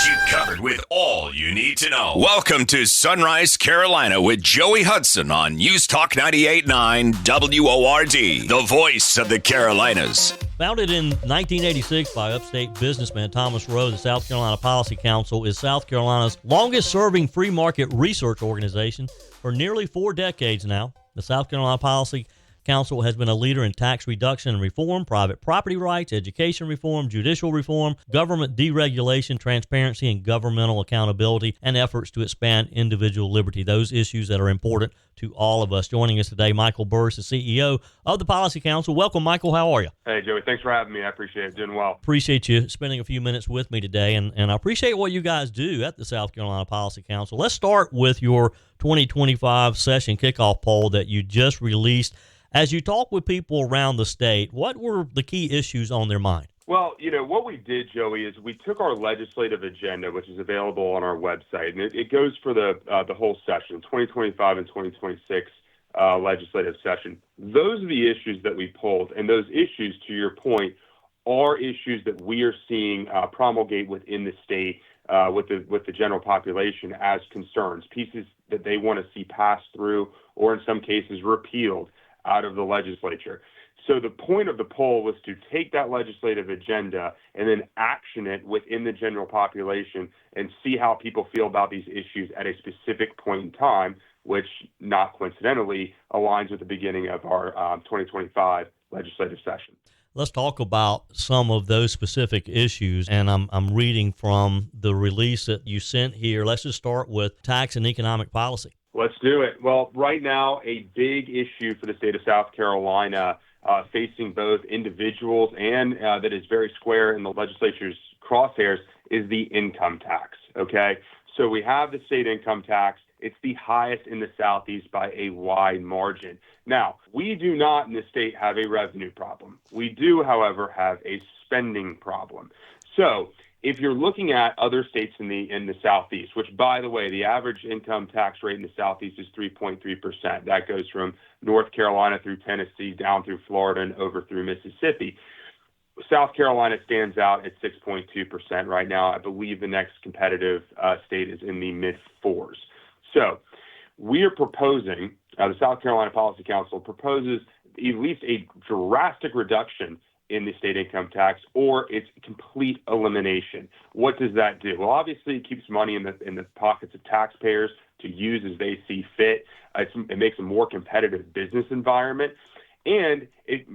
got you covered with all you need to know. Welcome to Sunrise Carolina with Joey Hudson on News Talk 98.9 WORD, the voice of the Carolinas. Founded in 1986 by upstate businessman Thomas Rowe, the South Carolina Policy Council is South Carolina's longest-serving free market research organization for nearly 4 decades now. The South Carolina Policy Council has been a leader in tax reduction and reform, private property rights, education reform, judicial reform, government deregulation, transparency, and governmental accountability, and efforts to expand individual liberty, those issues that are important to all of us. Joining us today, Michael Burris, the CEO of the Policy Council. Welcome, Michael. How are you? Hey, Joey. Thanks for having me. I appreciate it. Doing well. Appreciate you spending a few minutes with me today, and I appreciate what you guys do at the South Carolina Policy Council. Let's start with your 2025 session kickoff poll that you just released. As you talk with people around the state, what were the key issues on their mind? Well, what we did, Joey, is we took our legislative agenda, which is available on our website, and it goes for the whole session, 2025 and 2026 legislative session. Those are the issues that we pulled, and those issues, to your point, are issues that we are seeing promulgate within the state with the general population as concerns, pieces that they want to see passed through or in some cases repealed out of the legislature. So the point of the poll was to take that legislative agenda and then action it within the general population and see how people feel about these issues at a specific point in time, which not coincidentally aligns with the beginning of our 2025 legislative session. Let's talk about some of those specific issues, and I'm reading from the release that you sent here. Let's just start with tax and economic policy. Let's do it. Well, right now, a big issue for the state of South Carolina facing both individuals and that is very square in the legislature's crosshairs is the income tax, okay? So we have the state income tax. It's the highest in the Southeast by a wide margin. Now, we do not in the state have a revenue problem. We do, however, have a spending problem. So if you're looking at other states in the Southeast, which, by the way, the average income tax rate in the Southeast is 3.3%. That goes from North Carolina through Tennessee, down through Florida, and over through Mississippi. South Carolina stands out at 6.2% right now. I believe the next competitive state is in the mid-4s. So we are proposing, the South Carolina Policy Council proposes at least a drastic reduction in the state income tax or its complete elimination. What does that do? Well, obviously, it keeps money in the pockets of taxpayers to use as they see fit. It makes a more competitive business environment, and it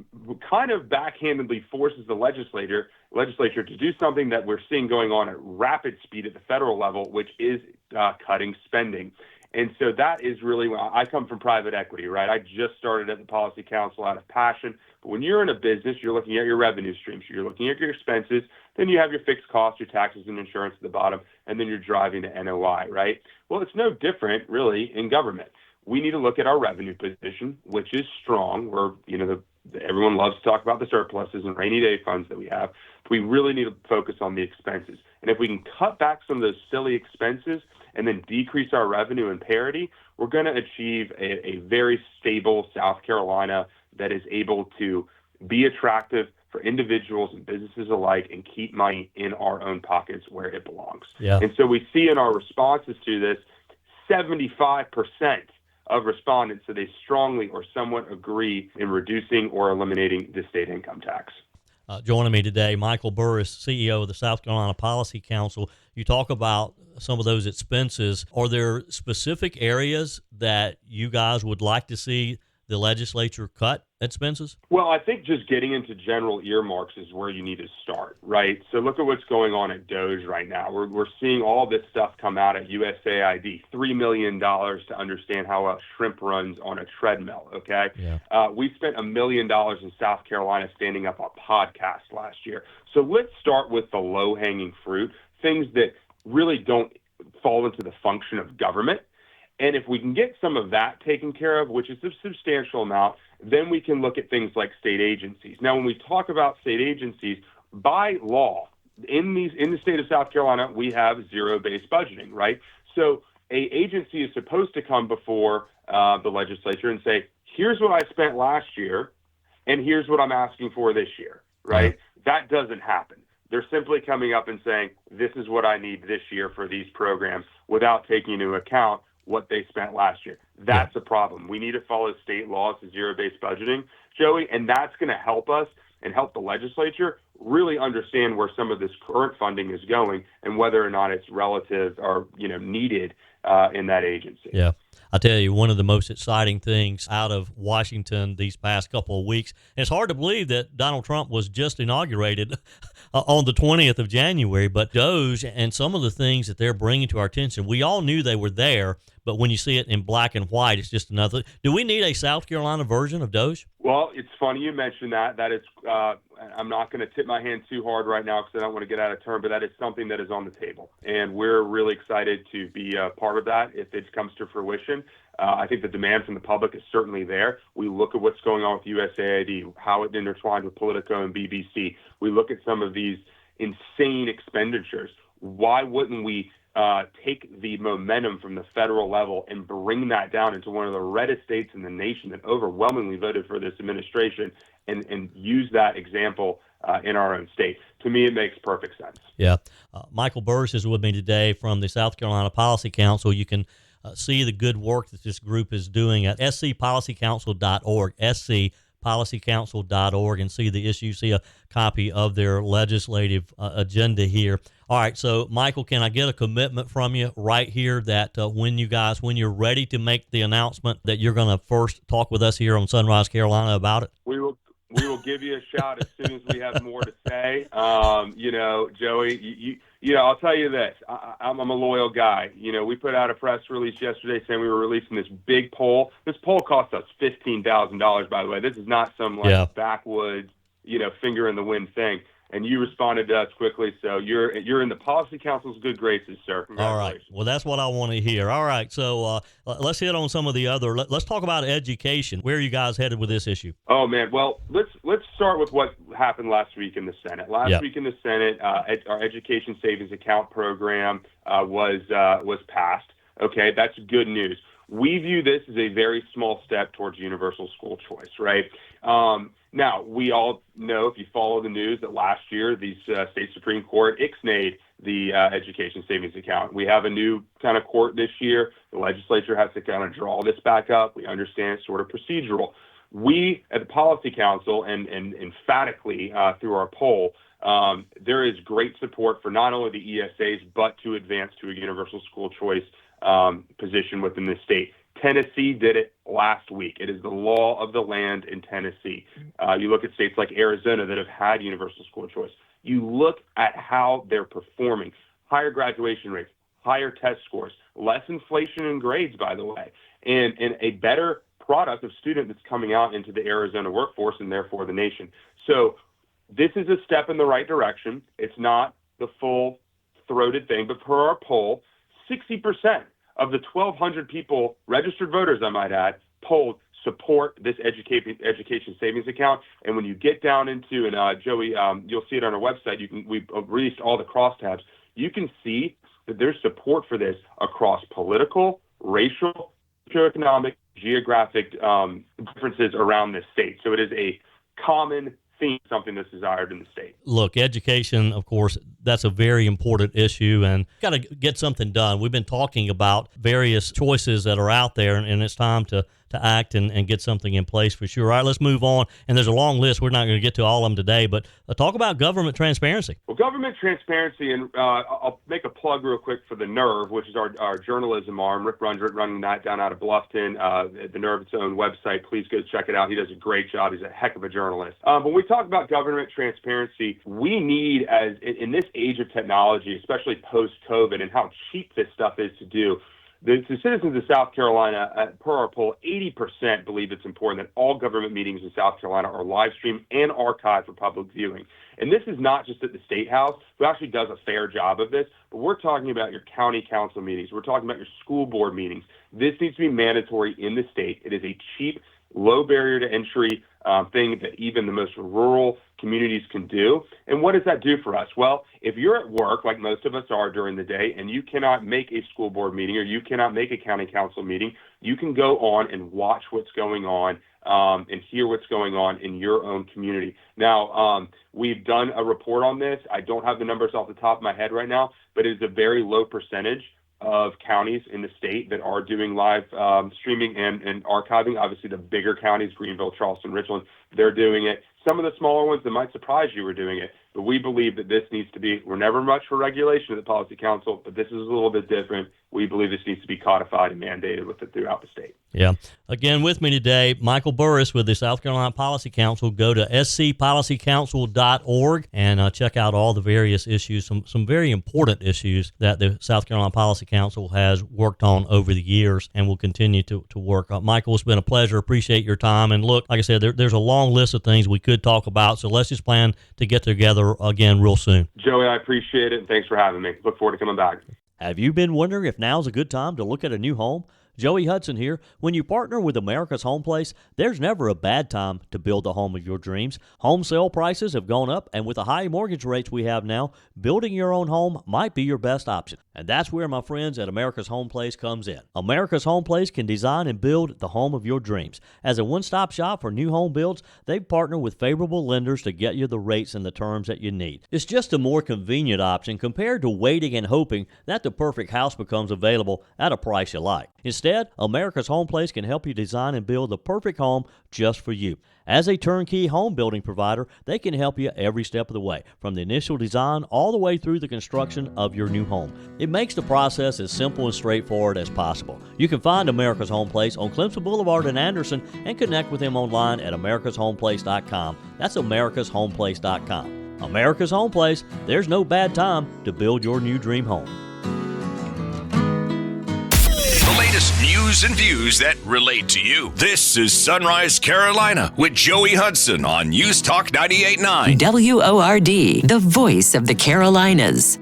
kind of backhandedly forces the legislature to do something that we're seeing going on at rapid speed at the federal level, which is cutting spending. And so that is really, I come from private equity, right? I just started at the Policy Council out of passion. But when you're in a business, you're looking at your revenue streams. You're looking at your expenses. Then you have your fixed costs, your taxes and insurance at the bottom, and then you're driving the NOI, right? Well, it's no different, really, in government. We need to look at our revenue position, which is strong. Everyone loves to talk about the surpluses and rainy day funds that we have. We really need to focus on the expenses. And if we can cut back some of those silly expenses and then decrease our revenue and parity, we're going to achieve a very stable South Carolina that is able to be attractive for individuals and businesses alike and keep money in our own pockets where it belongs. Yeah. And so we see in our responses to this, 75% of respondents say they strongly or somewhat agree in reducing or eliminating the state income tax. Joining me today, Michael Burris, CEO of the South Carolina Policy Council. You talk about some of those expenses. Are there specific areas that you guys would like to see the legislature cut expenses? Well, I think just getting into general earmarks is where you need to start, right? So look at what's going on at DOGE right now. We're seeing all this stuff come out at USAID, $3 million to understand how a shrimp runs on a treadmill, okay? Yeah. We spent $1 million in South Carolina standing up a podcast last year. So let's start with the low-hanging fruit, things that really don't fall into the function of government. And if we can get some of that taken care of, which is a substantial amount, then we can look at things like state agencies. Now, when we talk about state agencies, by law, in the state of South Carolina, we have zero-based budgeting, right? So a agency is supposed to come before the legislature and say, here's what I spent last year, and here's what I'm asking for this year, right? Yeah. That doesn't happen. They're simply coming up and saying, this is what I need this year for these programs without taking into account what they spent last year. That's a problem. We need to follow state laws to zero-based budgeting, Joey, and that's going to help us and help the legislature really understand where some of this current funding is going and whether or not it's relative or needed in that agency. Yeah. I tell you, one of the most exciting things out of Washington these past couple of weeks, and it's hard to believe that Donald Trump was just inaugurated on the 20th of January, but DOGE and some of the things that they're bringing to our attention, we all knew they were there, but when you see it in black and white, it's just another. Do we need a South Carolina version of DOGE? Well, it's funny you mentioned that. That is, I'm not going to tip my hand too hard right now because I don't want to get out of turn, but that is something that is on the table. And we're really excited to be a part of that if it comes to fruition. I think the demand from the public is certainly there. We look at what's going on with USAID, how it intertwined with Politico and BBC. We look at some of these insane expenditures. Why wouldn't we take the momentum from the federal level and bring that down into one of the reddest states in the nation that overwhelmingly voted for this administration and use that example in our own state? To me, it makes perfect sense. Yeah. Michael Burris is with me today from the South Carolina Policy Council. You can see the good work that this group is doing at scpolicycouncil.org, scpolicycouncil.org, and see the issue, see a copy of their legislative agenda here. All right, so Michael, can I get a commitment from you right here that when you're ready to make the announcement that you're going to first talk with us here on Sunrise Carolina about it? We will give you a shout as soon as we have more to say. Joey, I'll tell you this. I'm a loyal guy. We put out a press release yesterday saying we were releasing this big poll. This poll cost us $15,000, by the way. This is not some backwoods, finger in the wind thing. And you responded to us quickly, so you're in the Policy Council's good graces, sir. All right. Well, that's what I want to hear. All right, so let's hit on some of the other. Let's talk about education. Where are you guys headed with this issue? Oh man, well let's start with what happened last week in the Senate. Last week in the Senate, our Education Savings Account program was passed. Okay, that's good news. We view this as a very small step towards universal school choice, right? Now, we all know, if you follow the news, that last year the state Supreme Court ixnayed the Education Savings Account. We have a new kind of court this year. The legislature has to kind of draw this back up. We understand it's sort of procedural. We at the Policy Council and emphatically through our poll, there is great support for not only the ESAs, but to advance to a universal school choice position within the state. Tennessee did it last week. It is the law of the land in Tennessee. You look at states like Arizona that have had universal school choice. You look at how they're performing. Higher graduation rates, higher test scores, less inflation in grades, by the way, and a better product of student that's coming out into the Arizona workforce and therefore the nation. So this is a step in the right direction. It's not the full-throated thing, but per our poll, 60% of the 1,200 people, registered voters, I might add, polled support this education savings account. And when you get down into, and Joey, you'll see it on our website. We've released all the crosstabs. You can see that there's support for this across political, racial, socioeconomic, geographic differences around this state. So it is a common theme, something that's desired in the state. Look, education, of course, that's a very important issue, and got to get something done. We've been talking about various choices that are out there, and it's time to act and get something in place for sure. All right, let's move on. And there's a long list. We're not going to get to all of them today, but talk about government transparency. Well, government transparency, and I'll make a plug real quick for the NERV, which is our journalism arm. Rick Rundert running that down out of Bluffton. The NERV's own website. Please go check it out. He does a great job. He's a heck of a journalist. When we talk about government transparency, we need, as in this age of technology, especially post-COVID and how cheap this stuff is to do, the citizens of South Carolina, per our poll, 80% believe it's important that all government meetings in South Carolina are live streamed and archived for public viewing. And this is not just at the State House, who actually does a fair job of this, but we're talking about your county council meetings. We're talking about your school board meetings. This needs to be mandatory in the state. It is a cheap, low barrier to entry thing that even the most rural communities can do. And what does that do for us? Well, if you're at work, like most of us are during the day, and you cannot make a school board meeting or you cannot make a county council meeting, you can go on and watch what's going on and hear what's going on in your own community. Now, we've done a report on this. I don't have the numbers off the top of my head right now, but it is a very low percentage of counties in the state that are doing live streaming and archiving. Obviously, the bigger counties, Greenville, Charleston, Richland, they're doing it. Some of the smaller ones that might surprise you are doing it. But we believe that this needs to be, we're never much for regulation at the Policy Council, but this is a little bit different. We believe this needs to be codified and mandated with it throughout the state. Yeah. Again, with me today, Michael Burris with the South Carolina Policy Council. Go to scpolicycouncil.org and check out all the various issues, some very important issues that the South Carolina Policy Council has worked on over the years and will continue to work on. Michael, it's been a pleasure. Appreciate your time. And look, like I said, there's a long list of things we could talk about, so let's just plan to get together again real soon. Joey, I appreciate it, and thanks for having me. Look forward to coming back. Have you been wondering if now's a good time to look at a new home? Joey Hudson here. When you partner with America's Home Place, there's never a bad time to build the home of your dreams. Home sale prices have gone up, and with the high mortgage rates we have now, building your own home might be your best option. And that's where my friends at America's Home Place comes in. America's Home Place can design and build the home of your dreams. As a one-stop shop for new home builds, they've partnered with favorable lenders to get you the rates and the terms that you need. It's just a more convenient option compared to waiting and hoping that the perfect house becomes available at a price you like. Instead, America's Home Place can help you design and build the perfect home just for you. As a turnkey home building provider, they can help you every step of the way, from the initial design all the way through the construction of your new home. It makes the process as simple and straightforward as possible. You can find America's Home Place on Clemson Boulevard in Anderson and connect with them online at americashomeplace.com. That's americashomeplace.com. America's Home Place, there's no bad time to build your new dream home. The latest news and views that relate to you. This is Sunrise Carolina with Joey Hudson on News Talk 98.9. WORD, the voice of the Carolinas.